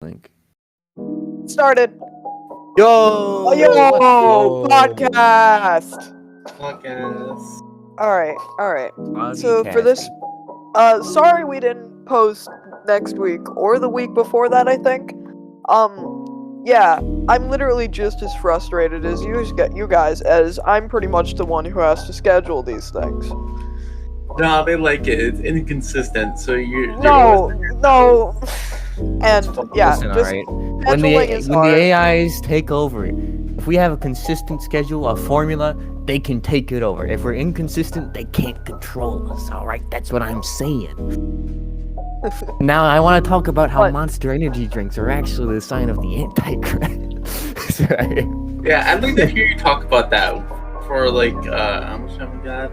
Link. Started. Yo! Podcast. Podcast. All right. So for this, sorry we didn't post next week or the week before that. I think. Yeah, I'm literally just as frustrated as you guys, as I'm pretty much the one who has to schedule these things. No, they like it. It's inconsistent, so you're No. And yeah, Listen, just alright. scheduling is When hard. the AIs take over, if we have a consistent schedule, a formula, they can take it over. If we're inconsistent, they can't control us. Alright, that's what I'm saying. Now I want to talk about how What? Monster Energy drinks are actually the sign of the Antichrist. Sorry. Yeah, I'd like to hear you talk about that for like how much time we got?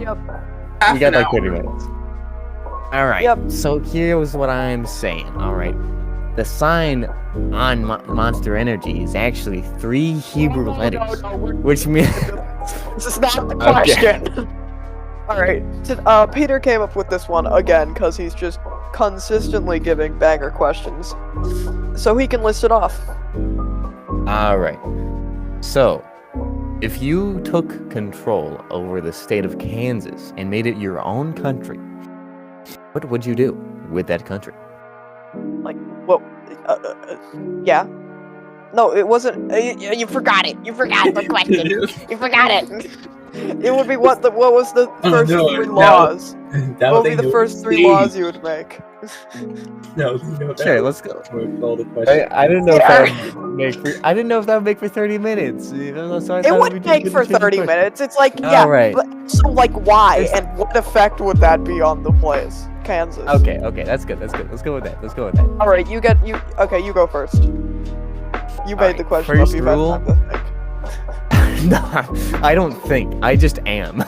Yep. Half We got an like 30 hour. minutes. Alright, Yep. so here's what I'm saying, alright? The sign on Monster Energy is actually 3 Hebrew letters, which means... This is not the Okay. question. All right. Peter came up with this one again because he's just consistently giving banger questions, so he can list it off. Alright, so if you took control over the state of Kansas and made it your own country, what would you do with that country? Well, yeah. No, it wasn't. You forgot it. You forgot the question. You forgot it. It would be what was the first no, 3 no. laws? That What would be the first 3 laws you would make? No, Sure, let's go. All the questions. I didn't know Yeah. if that would make for, I didn't know if that would make for 30 minutes. You know, so I It thought would we just make get for to the 30 question. minutes. It's like, yeah, Alright. but so like why It's- and what effect would that be on the place? Kansas. Okay, that's good. Let's go with that. All right, you go first. You made Alright, the question first up. You've had rule. time to think. No, I don't think. I just am.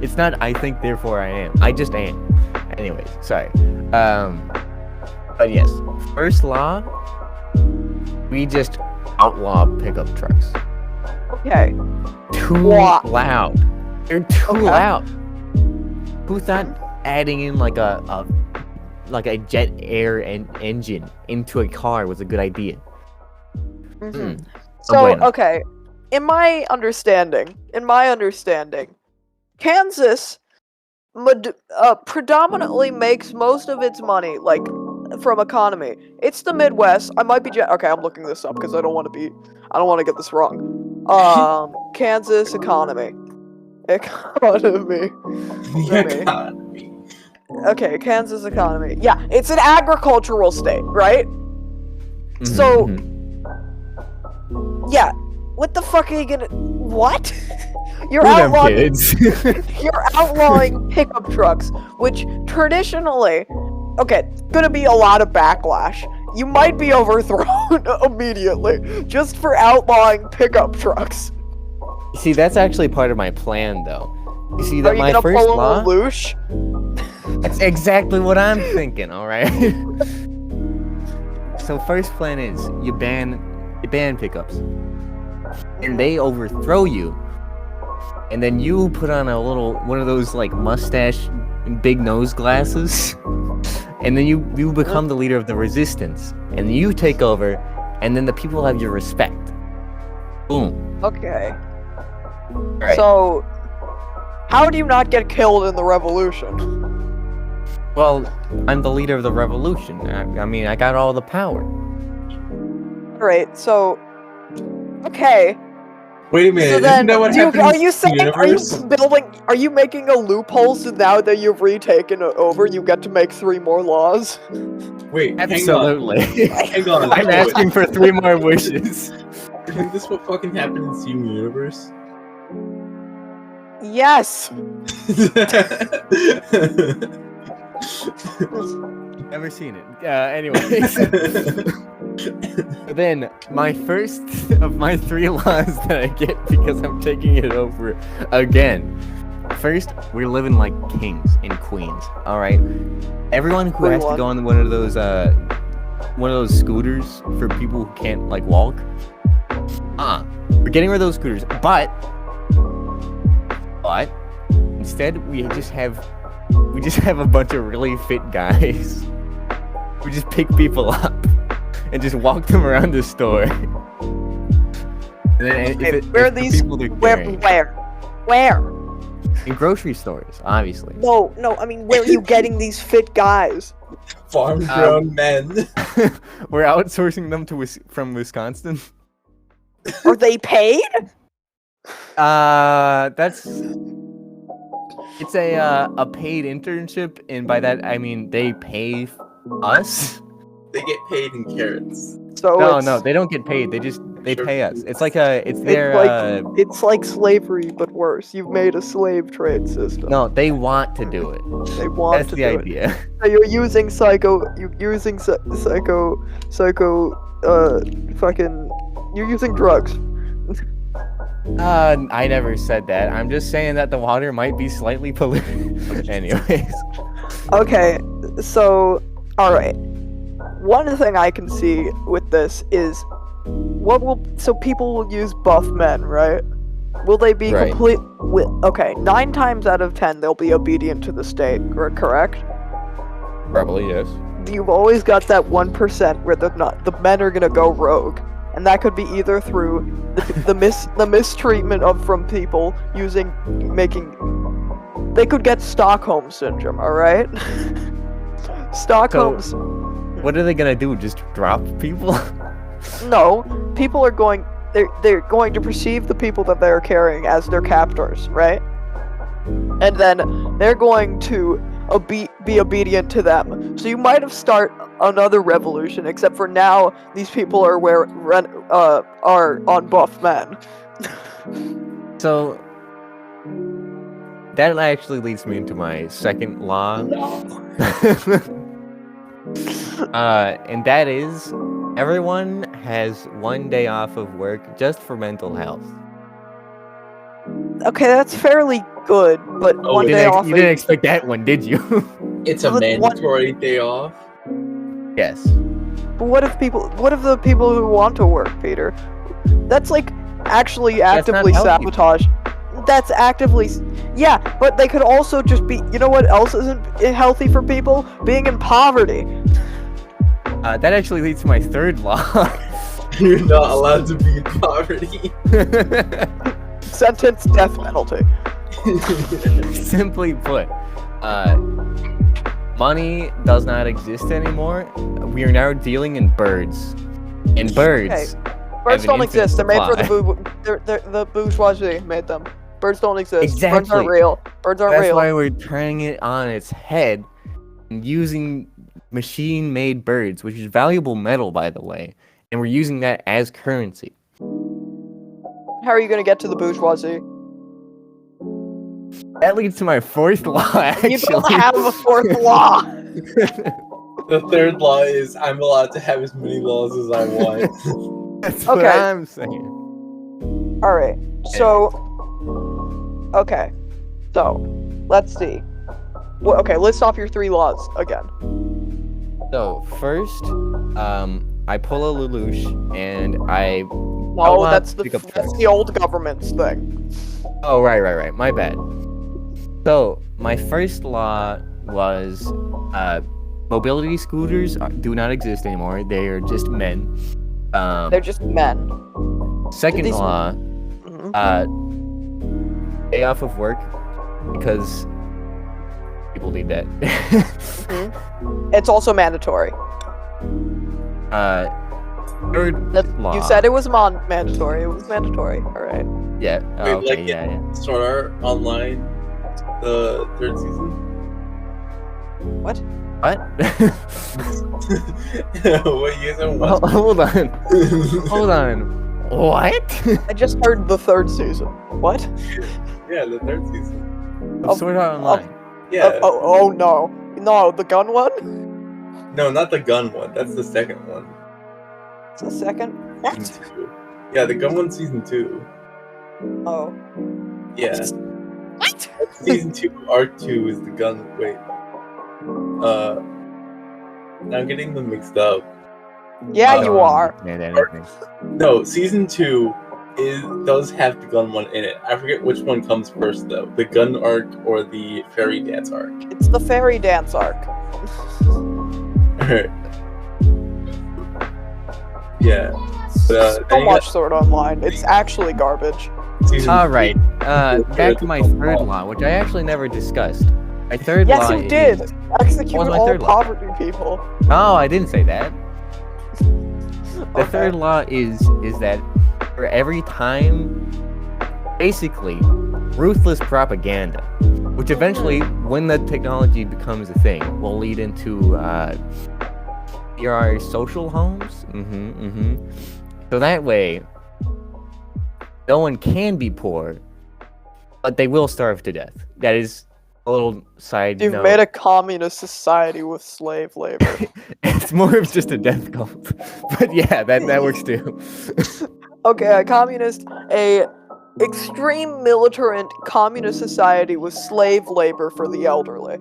It's not I think, therefore I am. I just am. Anyways, sorry. But yes, first law, we just outlaw pickup trucks. Okay. Too What? loud. They're too Okay. loud. Who thought adding in like a jet air engine into a car was a good idea? Mhm. Oh, So bueno. okay, in my understanding, Kansas predominantly makes most of its money from economy. It's the Midwest. I might be okay. I'm looking this up because I don't want to get this wrong. Kansas economy. Economy. Okay, Kansas economy. Yeah, it's an agricultural state, right? So- Mhm. Yeah. What the fuck are you gonna? What? You're Screw them outlawing. kids. You're outlawing pickup trucks, which traditionally, okay, gonna be a lot of backlash. You might be overthrown immediately just for outlawing pickup trucks. See, that's actually part of my plan, though. You see, Are that you my gonna first pull law. a loosh? That's exactly what I'm thinking. All right. So first plan is you ban pickups, and they overthrow you, and then you put on one of those like mustache and big nose glasses, and then you become the leader of the resistance, and you take over, and then the people have your respect. Boom. Okay. Right. So, how do you not get killed in the revolution? Well, I'm the leader of the revolution. I mean, I got all the power. Alright, so. Okay. Wait a minute. So Isn't then, that what happened are in you the saying, universe? are you making a loophole so now that you've retaken it over, you get to make 3 more laws? Wait, Absolutely. Hang on. I'm asking for 3 more wishes. Isn't this what fucking happened in Steam Universe? Yes! Never seen it. Anyways. Then, my first of my 3 laws that I get because I'm taking it over again. First, we're living like kings and queens, alright? Everyone who has to go on one of those scooters for people who can't, like, walk. We're getting rid of those scooters, but instead we just have a bunch of really fit guys We just pick people up and just walk them around the store. And then where are these? Where? In grocery stores, obviously. No. I mean, where are you getting these fit guys? Farm-grown men. We're outsourcing them from Wisconsin. Are they paid? It's a paid internship, and by that I mean they pay us. They get paid in carrots. So no, they don't get paid. They pay us. It's like it's like slavery, but worse. You've made a slave trade system. No, they want to do it. They want That's to the do idea. it. So you're using you're using drugs. I never said that. I'm just saying that the water might be slightly polluted. Anyways. Okay, so alright. One thing I can see with this is people will use buff men, right? Will they be right. Okay, 9 times out of 10 they'll be obedient to the state, correct? Probably, yes. You've always got that 1% where the men are gonna go rogue. And that could be either through the mistreatment from people they could get Stockholm syndrome, alright? Stockholm. So, what are they gonna do? Just drop people? No, people are they're going to perceive the people that they're carrying as their captors, right? And then they're going to be obedient to them. So you might have start another revolution, except for now these people are on buff men. So that actually leads me into my second law. And that is everyone has 1 day off of work just for mental health. Okay, that's fairly good, but one day off. You didn't expect that one, did you? It's a mandatory day off. Yes. But what if the people who want to work, Peter? That's like actually actively sabotage. That's actively. Yeah, but they could also just be. You know what else isn't healthy for people? Being in poverty. That actually leads to my third law. You're not allowed to be in poverty. Sentence death penalty. Simply put, money does not exist anymore. We are now dealing in birds. And birds. Okay. Birds don't exist. They're made for the bourgeoisie made them. Birds don't exist. Exactly. Birds aren't real. Birds aren't real. That's why we're turning it on its head and using machine-made birds, which is valuable metal, by the way, and we're using that as currency. How are you going to get to the bourgeoisie? That leads to my fourth law, actually. You don't have a fourth law! The third law is I'm allowed to have as many laws as I want. That's what I'm saying. Alright, so... Okay, so, let's see. Well, okay, list off your 3 laws again. So, first, I pull a Lelouch, and I... No, that's the old government's thing. Oh, right. My bad. So, my first law was, mobility scooters do not exist anymore. They are just men. They're just men. Second law, day off of work, because people need that. It's also mandatory. Third law. You said it was mandatory. It was mandatory. All right. Yeah. Wait, Okay. Yeah. Sword Art Online, the 3rd season. What? What? What you guys haven't watched? Hold on. Hold on. What? I just heard the 3rd season. What? Yeah, the 3rd season. Of Sword Art Online. Yeah. Oh no. No, the gun one? No, not the gun one. That's the second one. It's the second? What? Season 2. Yeah, the gun one's season 2. Oh. Yeah. What? Season 2, Arc 2 is the gun. Wait. I'm getting them mixed up. Yeah, you are. No, season 2 does have the gun one in it. I forget which one comes first though. The gun arc or the fairy dance arc. It's the fairy dance arc. Yeah. But, Don't watch Sword Online. It's actually garbage. All right. Back to my third law, which I actually never discussed. My third law. Yes, you did. Is... Execute What was my all third law? poverty people. Oh, I didn't say that. The Okay. third law is that for every time, basically, ruthless propaganda, which eventually, when the technology becomes a thing, will lead into your social homes. So that way, no one can be poor, but they will starve to death. That is a little side You've note. made a communist society with slave labor. It's more of just a death cult. But yeah, that works too. Okay, a extreme militant communist society with slave labor for the elderly.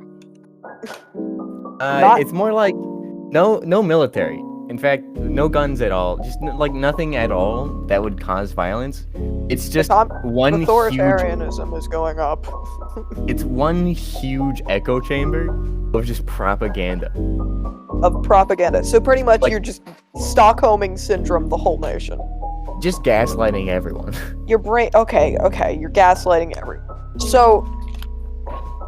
Not- It's more like no military. In fact, no guns at all. Just like nothing at all that would cause violence. It's just one huge. Authoritarianism is going up. It's one huge echo chamber of just propaganda. Of propaganda. So pretty much Like- you're just Stockholming syndrome the whole nation. Just gaslighting everyone. Your brain. Okay, you're gaslighting everyone. So,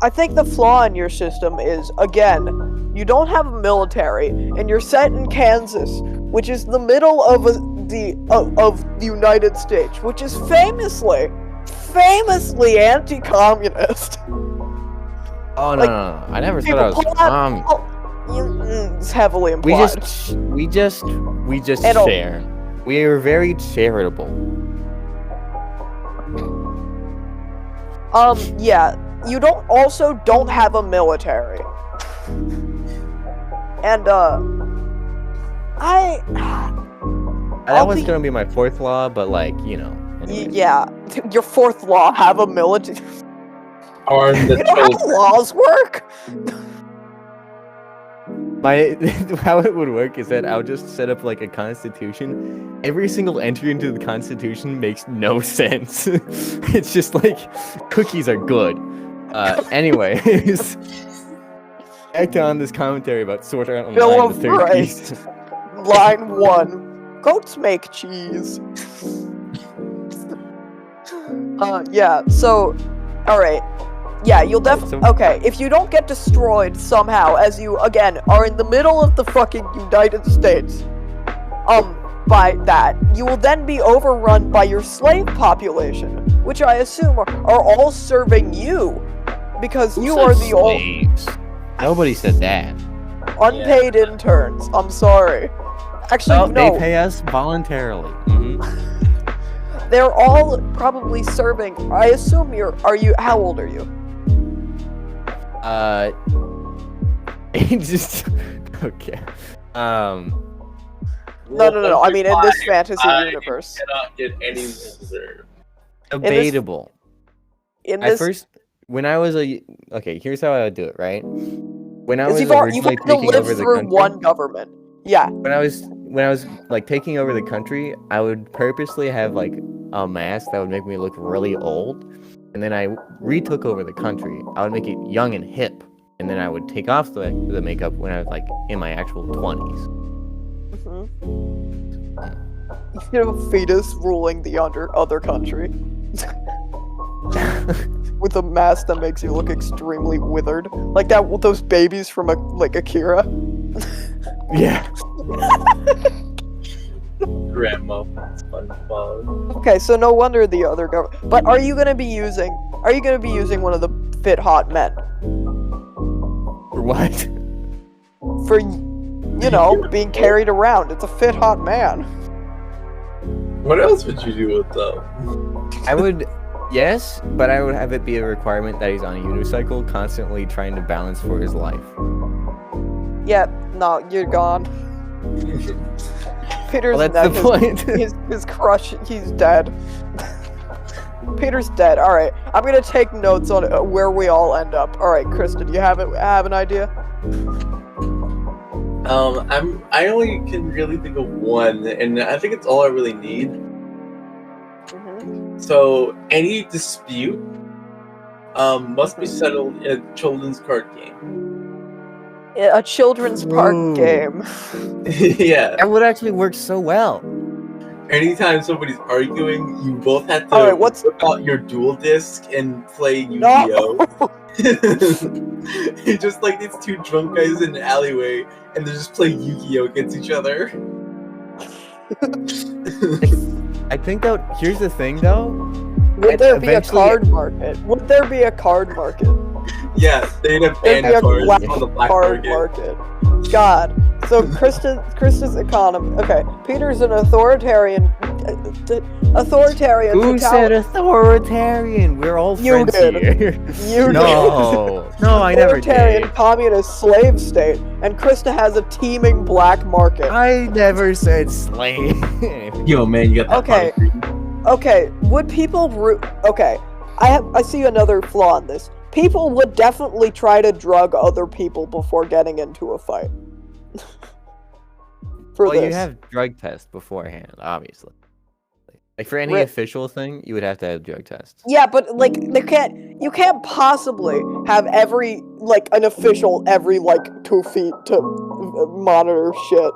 I think the flaw in your system is, again, you don't have a military, and you're set in Kansas, which is the middle of the United States, which is famously anti-communist. Oh no, Like, no. I never said I was It's heavily implied. We just And all- share. We are very charitable. Yeah, you don't have a military. And, That I'll was be- gonna be my fourth law, but like, you know. Anyways. yeah, your fourth law, have a military. Arm the You know how children. laws work? How it would work is that I would just set up like a constitution. Every single entry into the constitution makes no sense. It's just like cookies are good. Anyways, back on this commentary about Sword Art Bill Online, of the third Rights. piece. Line 1. Goats make cheese. Yeah, so, alright. Yeah, you'll definitely. Okay, if you don't get destroyed somehow, as you, again, are in the middle of the fucking United States, by that, you will then be overrun by your slave population, which I assume are all serving you, because you are the old slaves. Nobody said that. unpaid interns. I'm sorry. Actually, Oh, no. they pay us voluntarily. They're all probably serving. I assume how old are you? Just okay. No. I mean, in this fantasy universe. Cannot get any older. Debatable. In At this, first, when I was okay, here's how I would do it, right? When I was you've originally had to taking live over the through country, one government. Yeah. when I was like taking over the country, I would purposely have like a mask that would make me look really old, and then I retook over the country. I would make it young and hip, and then I would take off the makeup when I was like in my actual 20s. You have a fetus ruling the other country. With a mask that makes you look extremely withered. Like those babies from Akira. Yeah. Grandma from SpongeBob. Okay, so no wonder the other government. But are you gonna be using one of the fit hot men? For what? For, being carried around. It's a fit hot man. What else would you do with them? I would, yes, but I would have it be a requirement that he's on a unicycle, constantly trying to balance for his life. Yeah, no, you're gone. Peter's Well, that's the point. his crush, he's dead. Peter's dead. All right, I'm gonna take notes on where we all end up. All right, Kristen, do you have an idea? I only can really think of one, and I think it's all I really need. So any dispute must be settled in a children's card game. A children's park game. Yeah. That would actually work so well. Anytime somebody's arguing, you both have to Alright, what's- whip out your dual disc and play No! Yu-Gi-Oh! It's just like these two drunk guys in an alleyway, and they just play Yu-Gi-Oh! Against each other. I think that here's the thing though. Would there be a Eventually- card market? Would there be a card market? Yeah, they'd have There'd banner be a cards on the black card market. God. So Krista's economy. Okay, Peter's an authoritarian. Who said authoritarian? We're all You friends did. here. You No, no, I never authoritarian did. communist slave state, and Krista has a teeming black market. I never said slave. Yo, man, you got that Okay. pottery. Okay, would people okay, I see another flaw in this. People would definitely try to drug other people before getting into a fight. For Well, this. you have drug tests beforehand, obviously. Like for any Ri- official thing, you would have to have drug tests. Yeah, but like you can't possibly have an official every 2 feet to monitor shit.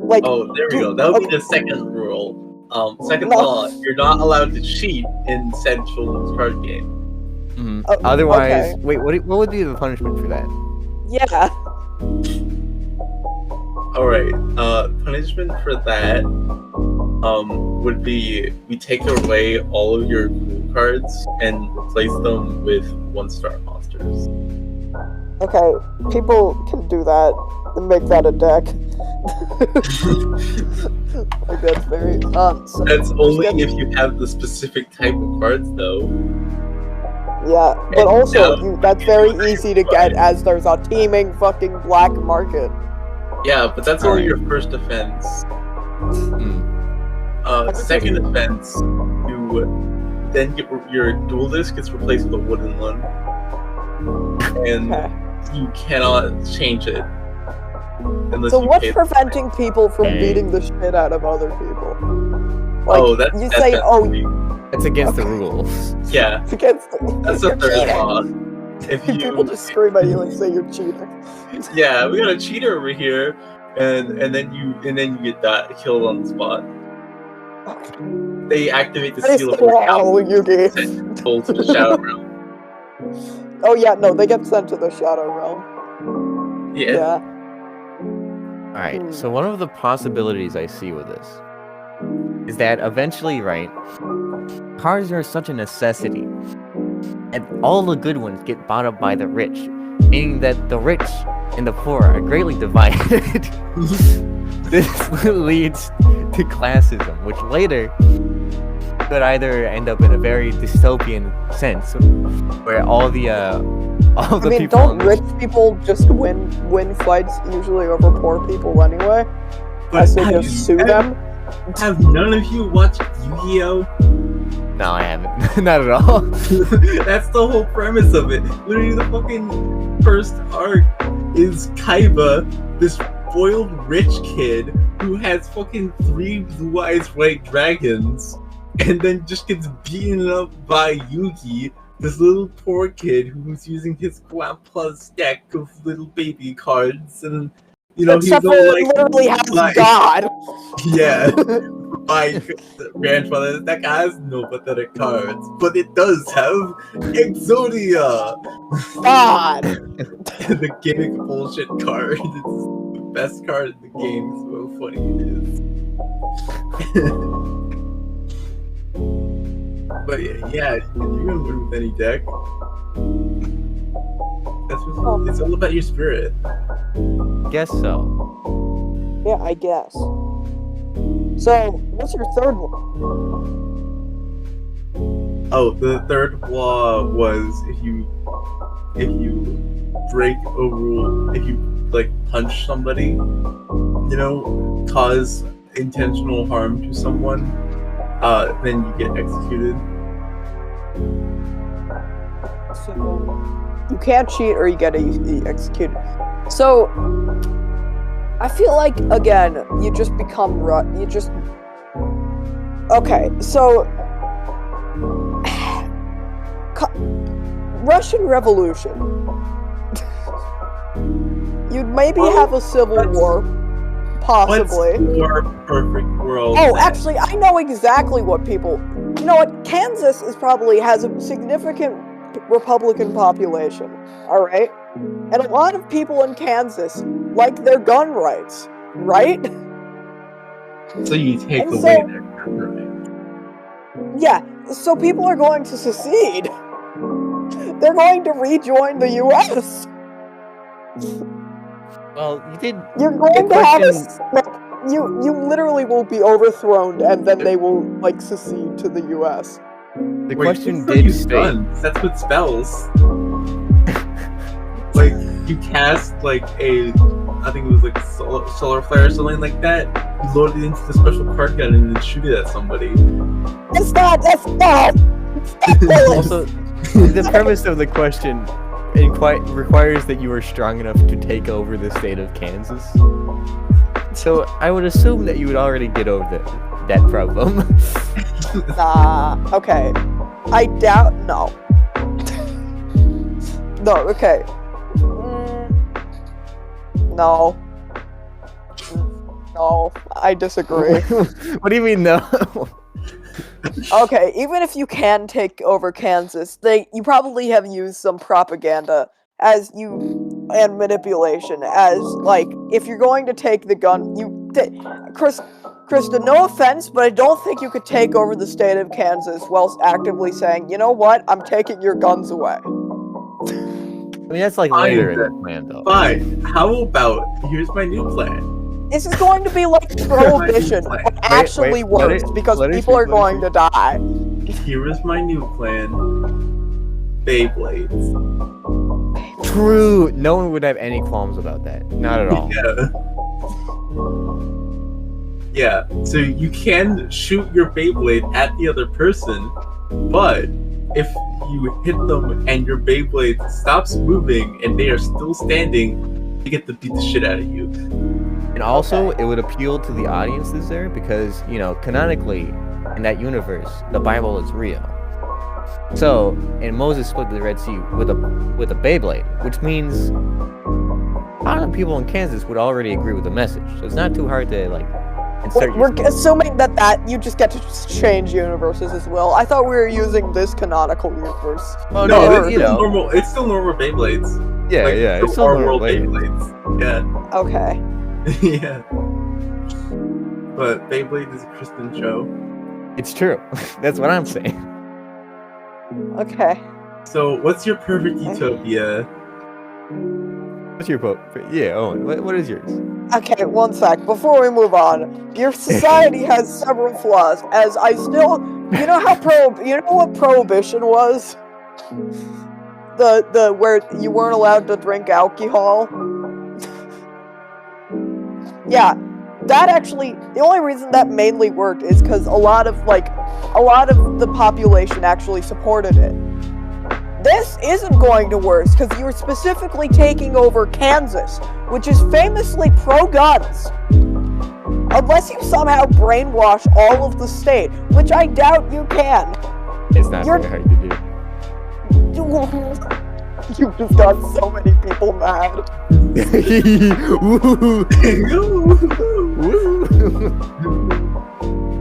Like, Oh, there we go. That would be the second rule. Second No. law, you're not allowed to cheat in said children's card game. Mhm. Oh, Otherwise, okay. wait, what would be the punishment for that? yeah. Alright, punishment for that, would be we take away all of your cool cards and replace them with 1-star monsters. Okay, people can do that and make that a deck. Like that's very so That's only just get- if you have the specific type of cards, though. Yeah, but And also now- that's very easy to get as there's a teeming fucking black market. Yeah, but that's only Alright. your first offense. Hmm. Second offense, you then get your dual disc gets replaced with a wooden one, and Okay. you cannot change it unless So you what's pay. preventing people from Dang. beating the shit out of other people? Like, Oh, that's you that's say, oh, definitely- That's against the Okay. rules. yeah, against that's you're the third cheating. law. If People you, just scream at you and say you're cheating. yeah, we got a cheater over here, and then you get killed on the spot. They activate the That is seal of the law, Yugi. and told to the shadow realm. Oh yeah, no, they get sent to the Shadow Realm. Yeah. Yeah. Alright, Hmm. so one of the possibilities I see with this is that eventually, right, cars are such a necessity, and all the good ones get bought up by the rich, meaning that the rich and the poor are greatly divided. This leads to classism, which later could either end up in a very dystopian sense, where all the I mean, people don't in this- rich people just win fights usually over poor people anyway? Unless they have just you- sue them? Have none of you watched Yu-Gi-Oh? No, I haven't. Not at all. That's the whole premise of it. Literally, the fucking first arc is Kaiba, this spoiled rich kid who has fucking 3 blue eyes white dragons, and then just gets beaten up by Yugi, this little poor kid who's using his grandpa's deck of little baby cards, and Except he's for all it like, literally has like- God. yeah. My grandfather, that guy has no pathetic cards, but it does have Exodia, God. the gimmick bullshit card. It's the best card in the game, so how funny it is. But yeah, you can win with any deck. It's all about your spirit. Guess so. Yeah, I guess. So, what's your third one? Oh, the third law was if you break a rule, if you punch somebody, cause intentional harm to someone, then you get executed. So, you can't cheat or you get executed. So, I feel like, again, you just become okay, so Russian Revolution. You'd maybe have a civil war, possibly. What's your perfect world? Oh, actually, I know exactly what people. You know what? Kansas has a significant Republican population. All right, and a lot of people in Kansas like their gun rights, right? So you take And away so- their gun rights. Yeah. So people are going to secede. They're going to rejoin the U.S. Well, you did. You're going The to have question- you literally will be overthrown, and then they will like secede to the U.S. The Wait, question you still did use state. guns. That's what spells. Like you cast like a, I think it was like solar flare or something like that. You load it into the special card gun and then shoot it at somebody. That's not. Also, the premise of the question requires that you are strong enough to take over the state of Kansas. So I would assume that you would already get over that problem. Nah. Okay. I doubt. No. No. Okay. No. No. I disagree. What do you mean no? Okay, even if you can take over Kansas, you probably have used some propaganda and manipulation as like if you're going to take the gun, Krista, no offense, but I don't think you could take over the state of Kansas whilst actively saying, you know what, I'm taking your guns away. I mean, that's like later in the plan, though. Fine. How about here's my new plan. This is going to be like prohibition, but actually worse because people are going to die. Here is my new plan. Beyblades. True. No one would have any qualms about that. Not at all. Yeah. So you can shoot your Beyblade at the other person, but if you hit them and your Beyblade stops moving and they are still standing, they get to beat the shit out of you. And also, it would appeal to the audiences there because, canonically, in that universe, the Bible is real. So, and Moses split the Red Sea with a Beyblade, which means a lot of people in Kansas would already agree with the message. So it's not too hard to insert. We're assuming that you just get to change universes as well. I thought we were using this canonical universe. Oh, No, it's still normal. It's still normal Beyblades. Yeah, Like, yeah, it's still still our normal world Beyblades. Beyblades. Okay. Yeah. Yeah. But Beyblade is a Christian show. It's true. That's what I'm saying. Okay. So, what's your perfect utopia? What's your vote? Yeah, Owen. What is yours? Okay, one sec. Before we move on, your society has several flaws. As I still, you know what prohibition was? The where you weren't allowed to drink alcohol. Yeah, that actually, the only reason that mainly worked is because a lot of the population actually supported it. This isn't going to work because you're specifically taking over Kansas, which is famously pro-guns. Unless you somehow brainwash all of the state, which I doubt you can. It's not very hard to do. You just got so many people mad. Woo!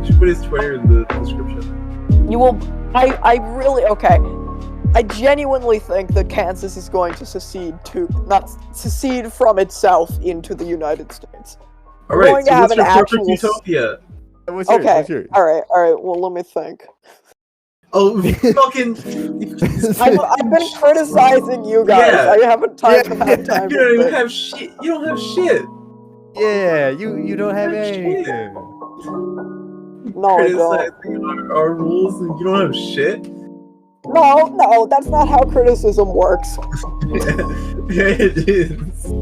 Should put his Twitter in the description. You will. I really. Okay. I genuinely think that Kansas is going to not secede from itself into the United States. Alright, so what's your perfect utopia? What's yours? Okay. What's yours? Alright. Well, let me think. Oh, fucking... I've been criticizing you guys. Yeah. I haven't had time. You don't even have shit. You don't have shit. Yeah, you don't have anything. No, I don't. Criticizing our rules and you don't have shit? No, that's not how criticism works. Yeah, it is. Do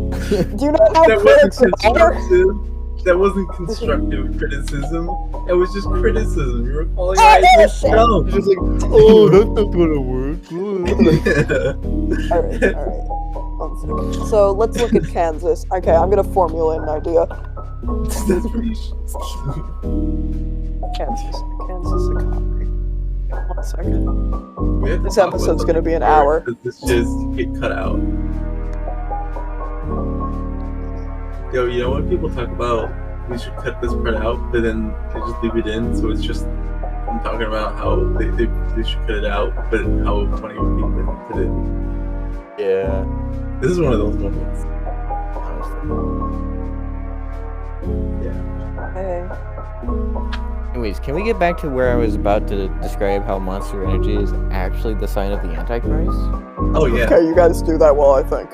you know how That critics wasn't are? constructive. That wasn't constructive criticism. It was just criticism. You were calling I our did ideas shit. dumb. Just like, oh, that's not gonna work. Alright. 1 second. So let's look at Kansas. Okay, I'm gonna formulate an idea. That's pretty Kansas economy. 1 second. We have to This talk about episode's gonna be an something hour. here, 'cause this just get cut out. Yo, you know when people talk about we should cut this part out, but then they just leave it in, so it's just I'm talking about how they should cut it out, but how funny it would be when they put it in. Yeah. This is one of those moments. Hey. Anyways, can we get back to where I was about to describe how Monster Energy is actually the sign of the Antichrist? Oh yeah. Okay, you guys do that well, I think.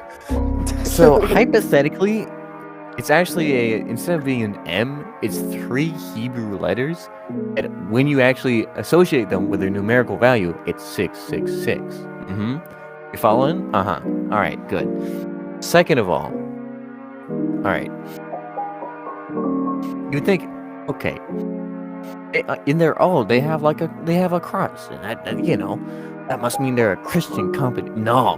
So hypothetically, it's actually instead of being an M, it's 3 Hebrew letters, and when you actually associate them with their numerical value, it's 666. Mm-hmm. You following? Uh-huh. Alright, good. Second of all, alright. You think, okay, in their they have a cross, and that must mean they're a Christian company. No.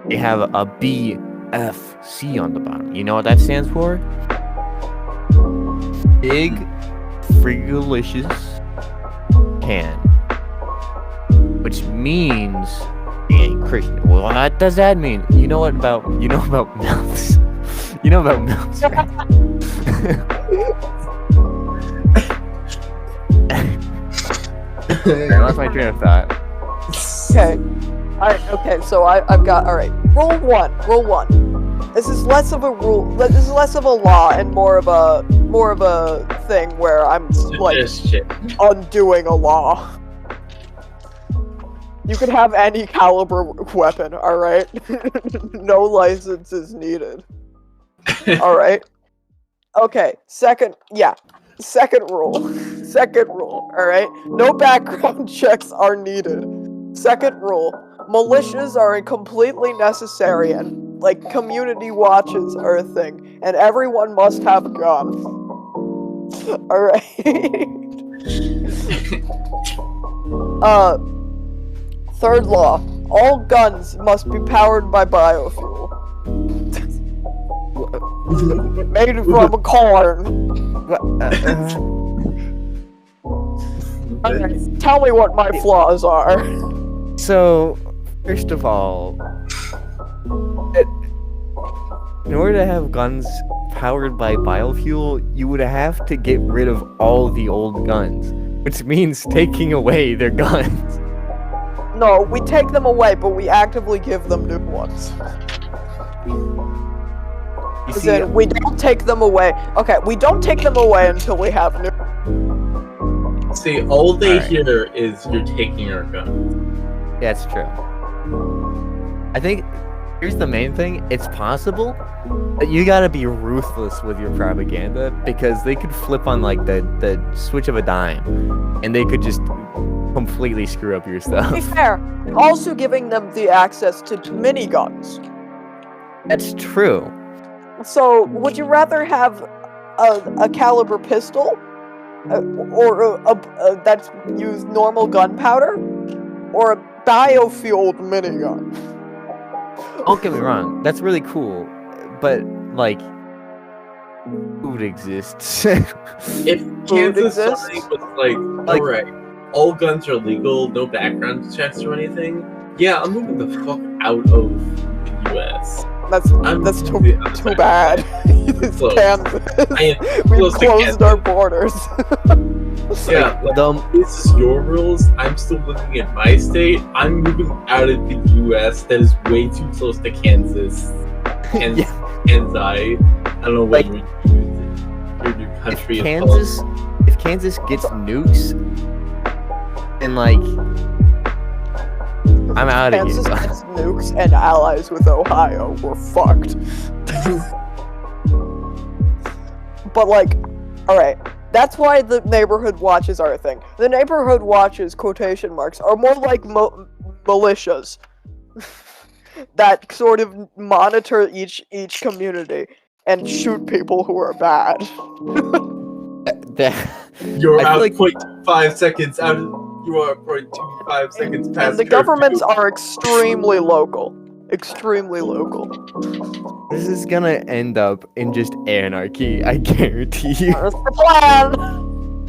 They have a BFC on the bottom. You know what that stands for? Big Frigalicious Can, which means they ain't Christian. Well, what does that mean? You know about Mills? You know about Mills, right? I lost my train of thought. Okay. Alright, okay, so I've got, alright. Rule one. This is less of a rule, this is less of a law and more of a thing where I'm, like, undoing a law. You can have any caliber weapon, alright? No license is needed. Alright? Okay, second rule, alright? No background checks are needed. Second rule, militias are completely necessary and, like, community watches are a thing, and everyone must have a gun. Alright? Third law, all guns must be powered by biofuel. Made from corn. Alright, tell me what my flaws are. So, first of all, in order to have guns powered by biofuel, you would have to get rid of all the old guns, which means taking away their guns. No, we take them away, but we actively give them new ones. You As see, in, we don't take them away. Okay, we don't take them away until we have new. See, all they Alright. hear is you're taking our guns. that's true. I think here's the main thing. It's possible that you gotta be ruthless with your propaganda because they could flip on like the switch of a dime and they could just completely screw up your To be stuff. fair, also giving them the access to miniguns. That's true. So, would you rather have a caliber pistol, or that's used normal gunpowder, or a biofueled minigun? Don't get me wrong. That's really cool, but like, food exists. If Food Kansas exists? suddenly was like, alright, all guns are legal, no background checks or anything, yeah, I'm moving the fuck out of the US. That's too bad. It's Close. Kansas. I am We've close to closed Kansas. our borders. Yeah, like, this is your rules. I'm still living in my state. I'm moving out of the U.S. That is way too close to Kansas. Kansas. I don't know what Like, your new country is called. If Kansas gets nukes, then like, I'm out of Kansas here. gets nukes and allies with Ohio. We're fucked. But like, alright. That's why the neighborhood watches are a thing. The neighborhood watches, quotation marks, are more like militias that sort of monitor each community and shoot people who are bad. You're I feel out like- 0.5 seconds out of. You are 0.25 seconds past. And the curfew. governments are extremely local. Extremely local. This is gonna end up in just anarchy, I guarantee you. That's the plan!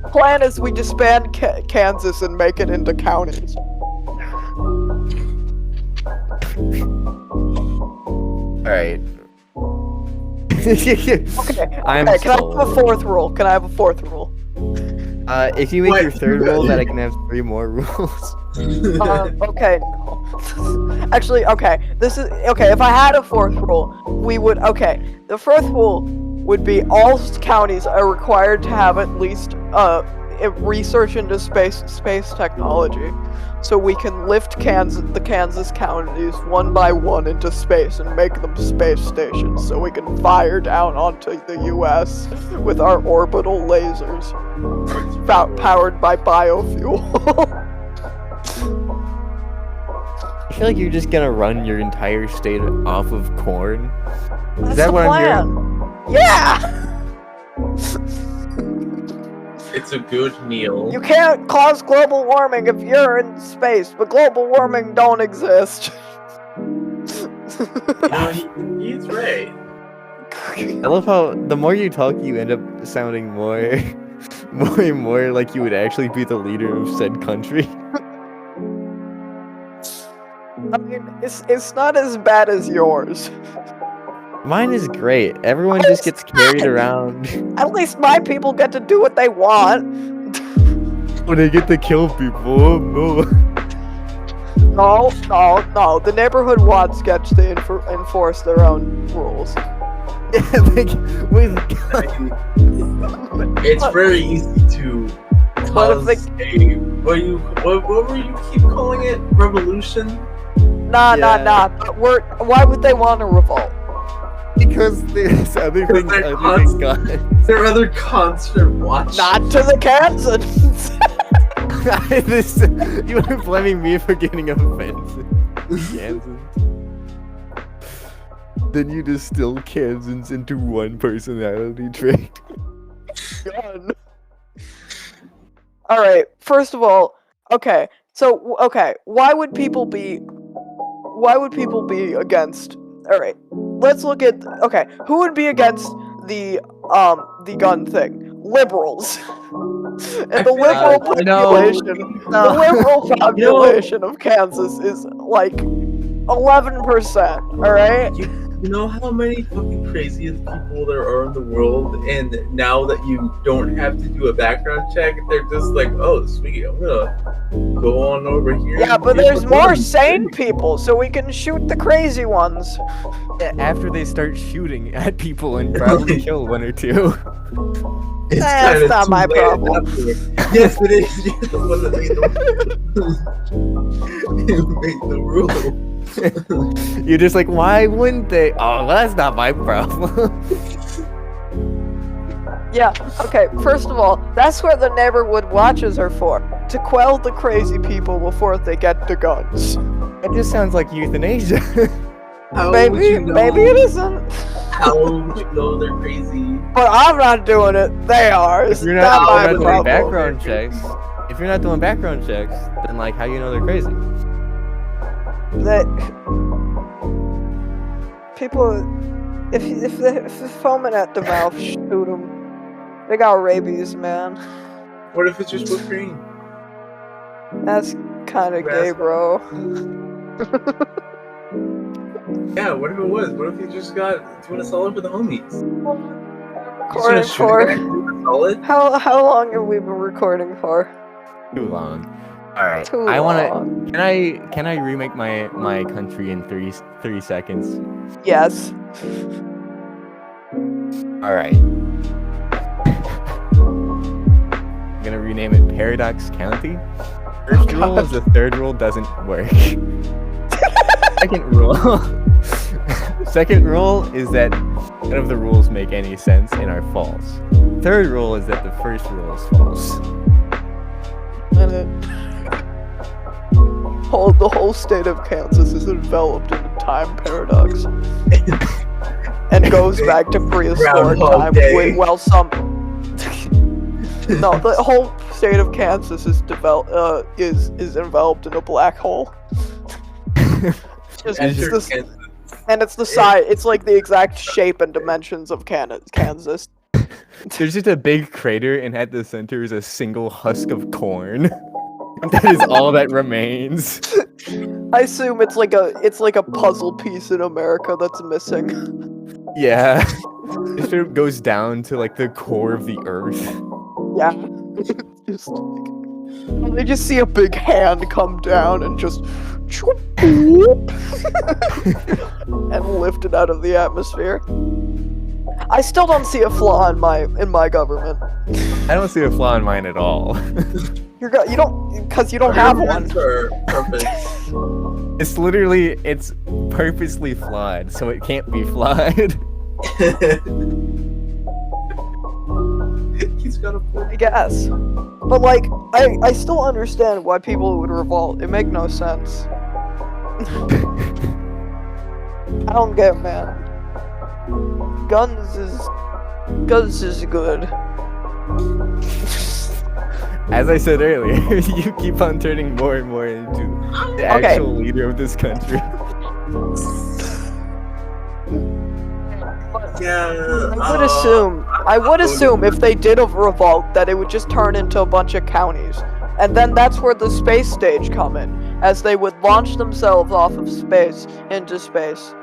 plan is we disband Kansas and make it into counties. Alright. Okay, I'm okay, can I sold. have a fourth rule? Can I have a fourth rule? If you make What? your third rule, then I can have 3 more rules. Okay, no. Actually, okay, this is, okay, if I had a fourth rule, we would, okay, the fourth rule would be all counties are required to have at least, research into space technology, so we can lift the Kansas counties one by one into space and make them space stations, so we can fire down onto the U.S. with our orbital lasers, powered by biofuel. I feel like you're just gonna run your entire state off of corn. That's Is that the what plan. I'm hearing? Yeah! It's a good meal. You can't cause global warming if you're in space, but global warming don't exist. He's right. I love how the more you talk, you end up sounding more and more like you would actually be the leader of said country. I mean, it's not as bad as yours. Mine is great. Everyone just gets carried around. At least my people get to do what they want. When they get to kill people. Oh, no. No. The neighborhood watch gets to enforce their own rules. Yeah, like, with It's very easy to cause what were you keep calling it? Revolution? Nah. But why would they want to revolt? because there's other things they're other than guns. There are other constant watch. Not to the Kansans. You were blaming me for getting offensive. Kansans. Then you distill Kansans into one personality trait. Gun. All right. First of all, okay. So why would people be against? All right. Let's look at who would be against the gun thing? Liberals. And the liberal population of Kansas is like 11%. All right. You know how many fucking craziest people there are in the world, and now that you don't have to do a background check, they're just like, oh, sweet, I'm gonna go on over here. Yeah, but there's more sane people, so we can shoot the crazy ones. After they start shooting at people and probably kill one or two. It's That's kinda not too my late problem. after. Yes, it is. You're the one that made the rule. You're just like, why wouldn't they? Oh, well, that's not my problem. Yeah, okay, first of all, that's what the neighborhood watches are for. To quell the crazy people before they get the guns. It just sounds like euthanasia. How would you know, Maybe it isn't. How would you know they're crazy? But I'm not doing it. They are. It's If you're not not my doing problem. background checks, then like, how do you know they're crazy? That people, if they're foaming at the mouth, shoot them. They got rabies, man. What if it's just whipped cream? That's kind of gay, bro. Yeah, what if it was? What if you just got doing a solid for the homies? Recording for Solid? how long have we been recording for? Too long. All right. Too I want long. to. Can I remake my country in 30 seconds? Yes. All right. I'm gonna rename it Paradox County. First rule is the third rule doesn't work. Second rule is that none of the rules make any sense and are false. Third rule is that the first rule is false. And the whole state of Kansas is enveloped in a time paradox. And goes back to prehistoric time. No, the whole state of Kansas is enveloped in a black hole. And it's the size. It's like the exact shape and dimensions of Kansas. There's just a big crater, and at the center is a single husk of corn. That is all that remains. I assume it's like a puzzle piece in America that's missing. Yeah. If it goes down to like the core of the earth. Yeah. Just like, they just see a big hand come down and just and lift it out of the atmosphere. I still don't see a flaw in my government. I don't see a flaw in mine at all. You don't, because you don't have one. Perfect. It's purposely flawed, so it can't be flawed. He's got a point. I guess. But like, I still understand why people would revolt. It makes no sense. I don't get it, man. Guns is good. As I said earlier, you keep on turning more and more into the actual leader of this country. Yeah. I would assume if they did a revolt that it would just turn into a bunch of counties. And then that's where the space stage come in, as they would launch themselves off of space into space.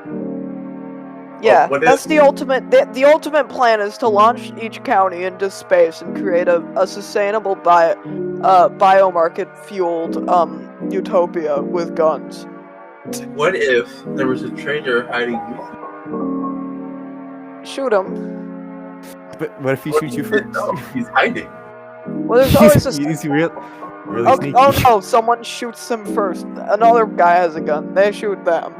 Yeah, that's the ultimate. The ultimate plan is to launch each county into space and create a sustainable biomarket fueled utopia with guns. What if there was a traitor hiding? Shoot him. But what if he shoots you first? No, he's hiding. Well, there's always a. He's really sneaky. Oh no! Someone shoots him first. Another guy has a gun. They shoot them.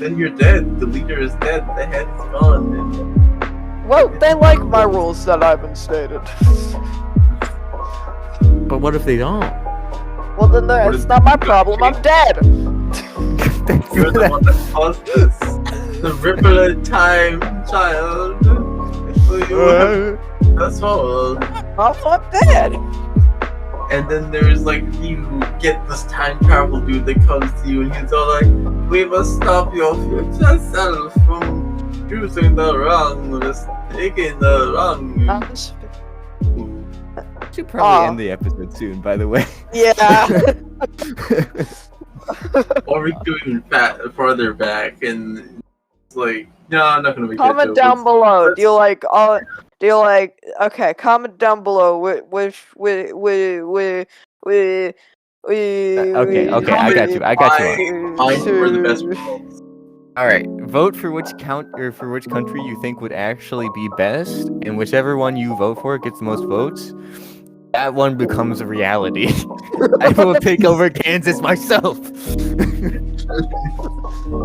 Then you're dead. The leader is dead. The head is gone. Well, they like my rules that I've instated. But what if they don't? Well, then it's not my problem. I'm dead. You're the one that caused this. The ripple of time, child. That's all. I'm dead. And then there's like you get this time travel dude that comes to you and he's all like, "We must stop your future self from choosing the wrong mistake in the wrong." Should probably end the episode soon, by the way. Yeah. Or we go even farther back and it's like, no, I'm not gonna make Comment down below. Do you like okay, comment down below which Okay, I got you. Mine were the best results. All right, vote for which country you think would actually be best, and whichever one you vote for gets the most votes, that one becomes a reality. I will take over Kansas myself.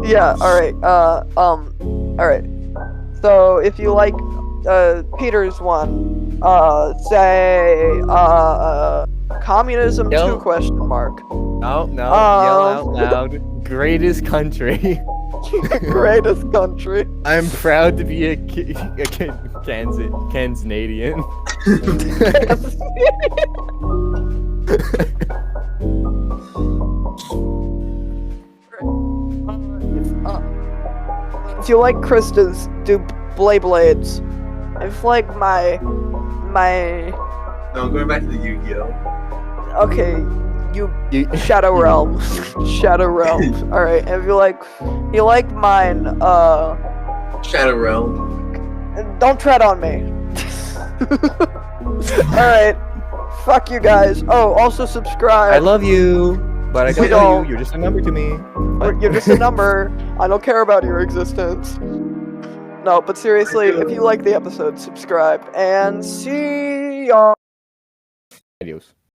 Yeah, alright, alright. So if you like Peter's one, say communism No. 2 question mark. No, yell out loud. Greatest country. Greatest country. I'm proud to be a Canadian. If you like Krista's, do Blades. If like my No, I'm going back to the Yu-Gi-Oh. okay, you Shadow Realm. Shadow Realm. Alright, if you like mine, Shadow Realm. don't tread on me. Alright. Fuck you guys. Oh, also subscribe. I love you, but I don't know don't. you. You're just a number to me. You're just a number. I don't care about your existence. No, but seriously, if you like the episode, subscribe and see y'all. Adios.